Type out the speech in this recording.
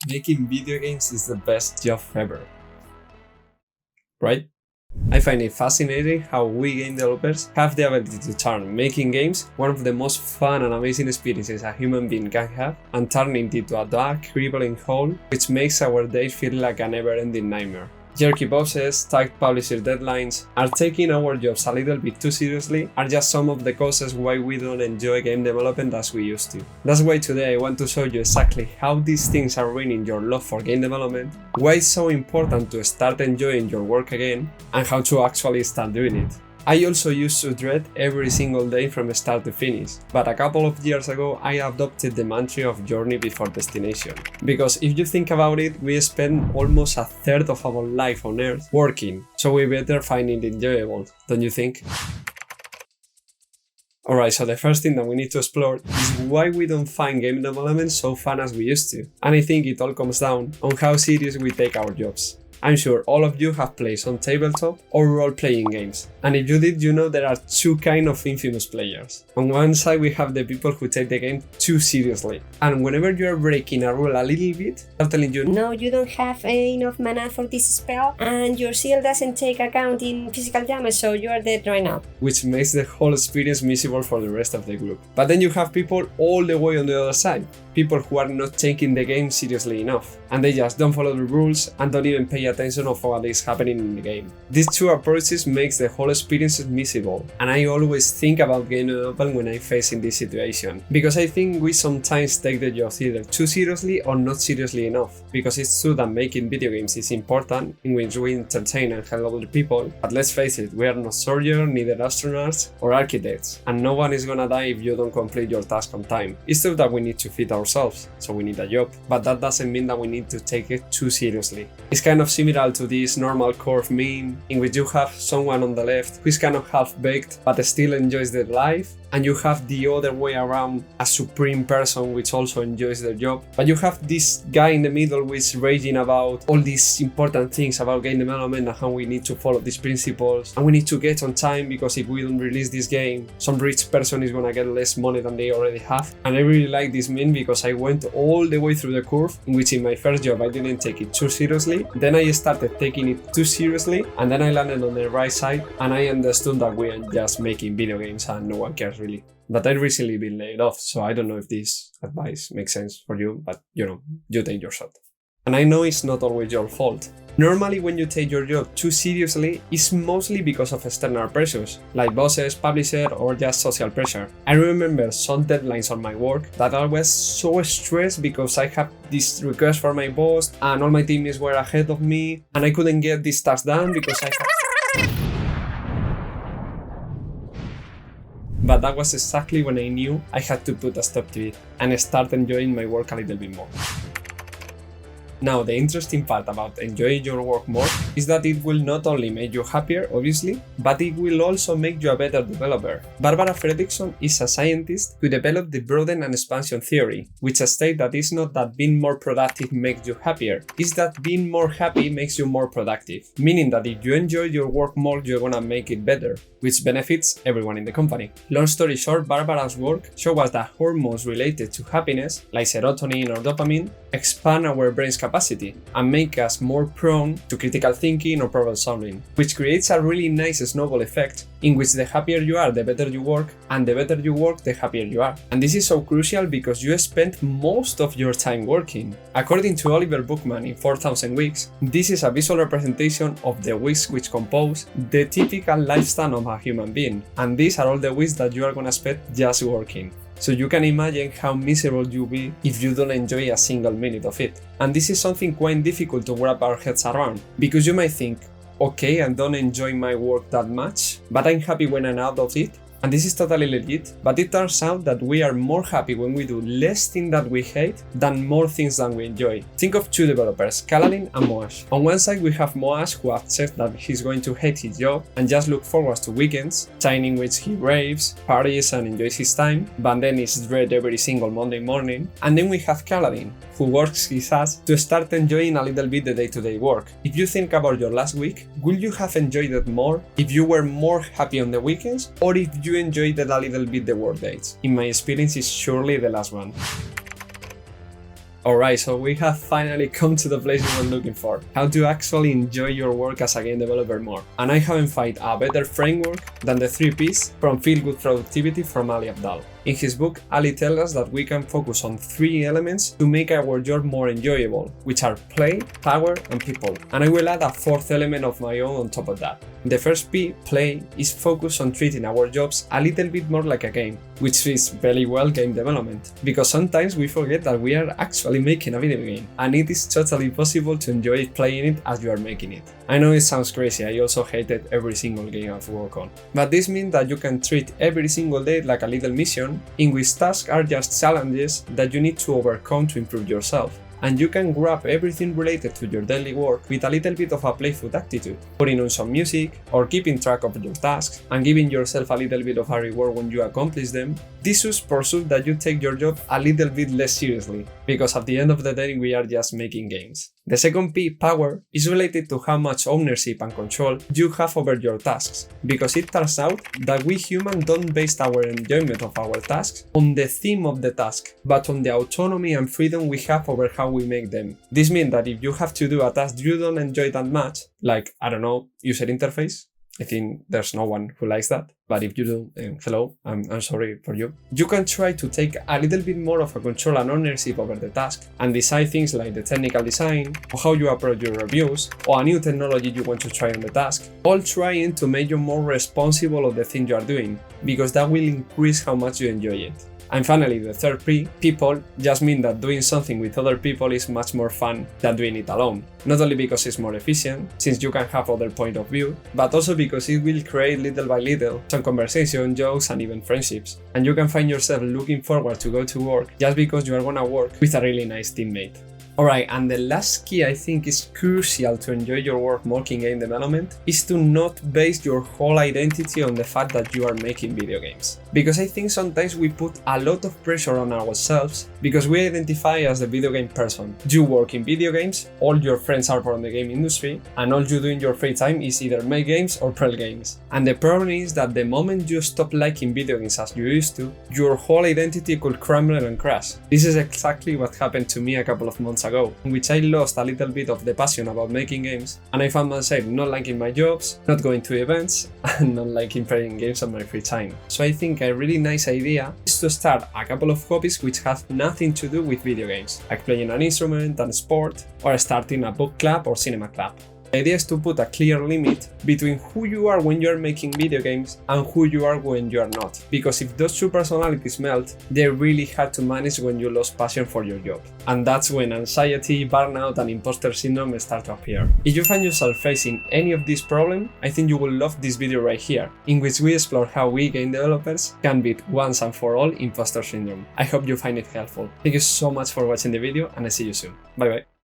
making video games is the best job ever, right? I find it fascinating how we game developers have the ability to turn making games one of the most fun and amazing experiences a human being can have and turn it into a dark, crippling hole which makes our days feel like a never-ending nightmare. Jerky bosses, tight publisher deadlines, are taking our jobs a little bit too seriously are just some of the causes why we don't enjoy game development as we used to. That's why today I want to show you exactly how these things are ruining your love for game development, why it's so important to start enjoying your work again, and how to actually start doing it. I also used to dread every single day from start to finish, but a couple of years ago I adopted the mantra of journey before destination. Because if you think about it, we spend almost a third of our life on Earth working, so we better find it enjoyable, don't you think? Alright, so the first thing that we need to explore is why we don't find game development so fun as we used to. And I think it all comes down on how serious we take our jobs. I'm sure all of you have played some tabletop or role-playing games, and if you did, you know there are two kinds of infamous players. On one side we have the people who take the game too seriously, and whenever you are breaking a rule a little bit, they're telling you, no, you don't have enough mana for this spell, and your shield doesn't take account in physical damage, so you are dead right now. Which makes the whole experience miserable for the rest of the group. But then you have people all the way on the other side. People who are not taking the game seriously enough, and they just don't follow the rules and don't even pay attention of what is happening in the game. These two approaches makes the whole experience miserable, and I always think about game development when I face in this situation, because I think we sometimes take the job either too seriously or not seriously enough, because it's true that making video games is important, in which we entertain and help other people, but let's face it, we are not soldiers, neither astronauts or architects, and no one is gonna die if you don't complete your task on time. It's true that we need to feed ourselves, so we need a job, but that doesn't mean that we need to take it too seriously. It's kind of similar to this normal curve meme, in which you have someone on the left who is kind of half-baked but still enjoys their life, and you have the other way around, a supreme person which also enjoys their job, but you have this guy in the middle who is raging about all these important things about game development and how we need to follow these principles, and we need to get on time because if we don't release this game, some rich person is gonna get less money than they already have. And I really like this meme because I went all the way through the curve, in which in my first job I didn't take it too seriously, then I started taking it too seriously, and then I landed on the right side and I understood that we are just making video games and no one cares really. But I've recently been laid off, so I don't know if this advice makes sense for you, but you take your shot. And I know it's not always your fault. Normally when you take your job too seriously, it's mostly because of external pressures, like bosses, publisher, or just social pressure. I remember some deadlines on my work that I was so stressed because I had this request from my boss and all my teammates were ahead of me and I couldn't get this task done because I had... But that was exactly when I knew I had to put a stop to it and start enjoying my work a little bit more. Now, the interesting part about enjoying your work more is that it will not only make you happier, obviously, but it will also make you a better developer. Barbara Fredrickson is a scientist who developed the broaden and expansion theory, which states that it's not that being more productive makes you happier, it's that being more happy makes you more productive. Meaning that if you enjoy your work more, you're gonna make it better, which benefits everyone in the company. Long story short, Barbara's work shows us that hormones related to happiness, like serotonin or dopamine, expand our brain's capacity and make us more prone to critical thinking or problem solving, which creates a really nice snowball effect in which the happier you are, the better you work, and the better you work, the happier you are. And this is so crucial because you spend most of your time working. According to Oliver Bookman in 4,000 Weeks, this is a visual representation of the weeks which compose the typical lifespan of a human being, and these are all the weeks that you are gonna spend just working. So you can imagine how miserable you'll be if you don't enjoy a single minute of it. And this is something quite difficult to wrap our heads around, because you might think, okay, I don't enjoy my work that much, but I'm happy when I'm out of it. And this is totally legit, but it turns out that we are more happy when we do less things that we hate than more things that we enjoy. Think of two developers, Kalalin and Moash. On one side we have Moash, who accepts that he's going to hate his job and just look forward to weekends, time in which he raves, parties and enjoys his time, but then is dread every single Monday morning. And then we have Kalalin, who works his ass to start enjoying a little bit the day-to-day work. If you think about your last week, would you have enjoyed it more if you were more happy on the weekends, or if you enjoyed it a little bit the work days? In my experience, it's surely the last one. Alright, so we have finally come to the place we were looking for, how to actually enjoy your work as a game developer more. And I haven't found a better framework than the 3 Ps from Feel Good Productivity from Ali Abdaal. In his book, Ali tells us that we can focus on 3 elements to make our job more enjoyable, which are play, power, and people. And I will add a 4th element of my own on top of that. The first P, play, is focused on treating our jobs a little bit more like a game, which fits very well game development, because sometimes we forget that we are actually making a video game, and it is totally possible to enjoy playing it as you are making it. I know it sounds crazy, I also hated every single game I've worked on, but this means that you can treat every single day like a little mission, in which tasks are just challenges that you need to overcome to improve yourself. And you can grab everything related to your daily work with a little bit of a playful attitude, putting on some music, or keeping track of your tasks, and giving yourself a little bit of a reward when you accomplish them. This should pursue that you take your job a little bit less seriously, because at the end of the day we are just making games. The second P, power, is related to how much ownership and control you have over your tasks, because it turns out that we humans don't base our enjoyment of our tasks on the theme of the task, but on the autonomy and freedom we have over how we make them. This means that if you have to do a task you don't enjoy that much, like, I don't know, user interface, I think there's no one who likes that, but if you do, hello, I'm sorry for you. You can try to take a little bit more of a control and ownership over the task, and decide things like the technical design, or how you approach your reviews, or a new technology you want to try on the task, all trying to make you more responsible of the thing you are doing, because that will increase how much you enjoy it. And finally, the third P, people, just mean that doing something with other people is much more fun than doing it alone. Not only because it's more efficient, since you can have other point of view, but also because it will create little by little some conversation, jokes, and even friendships. And you can find yourself looking forward to go to work just because you are gonna work with a really nice teammate. Alright, and the last key I think is crucial to enjoy your work more in game development is to not base your whole identity on the fact that you are making video games. Because I think sometimes we put a lot of pressure on ourselves because we identify as the video game person. You work in video games, all your friends are from the game industry, and all you do in your free time is either make games or play games. And the problem is that the moment you stop liking video games as you used to, your whole identity could crumble and crash. This is exactly what happened to me a couple of months ago, in which I lost a little bit of the passion about making games, and I found myself not liking my jobs, not going to events, and not liking playing games on my free time. So I think a really nice idea is to start a couple of hobbies which have nothing to do with video games, like playing an instrument and sport, or starting a book club or cinema club. The idea is to put a clear limit between who you are when you are making video games and who you are when you are not, because if those two personalities melt, they're really hard to manage when you lose passion for your job. And that's when anxiety, burnout, and imposter syndrome start to appear. If you find yourself facing any of these problems, I think you will love this video right here, in which we explore how we game developers can beat once and for all imposter syndrome. I hope you find it helpful. Thank you so much for watching the video, and I see you soon. Bye bye.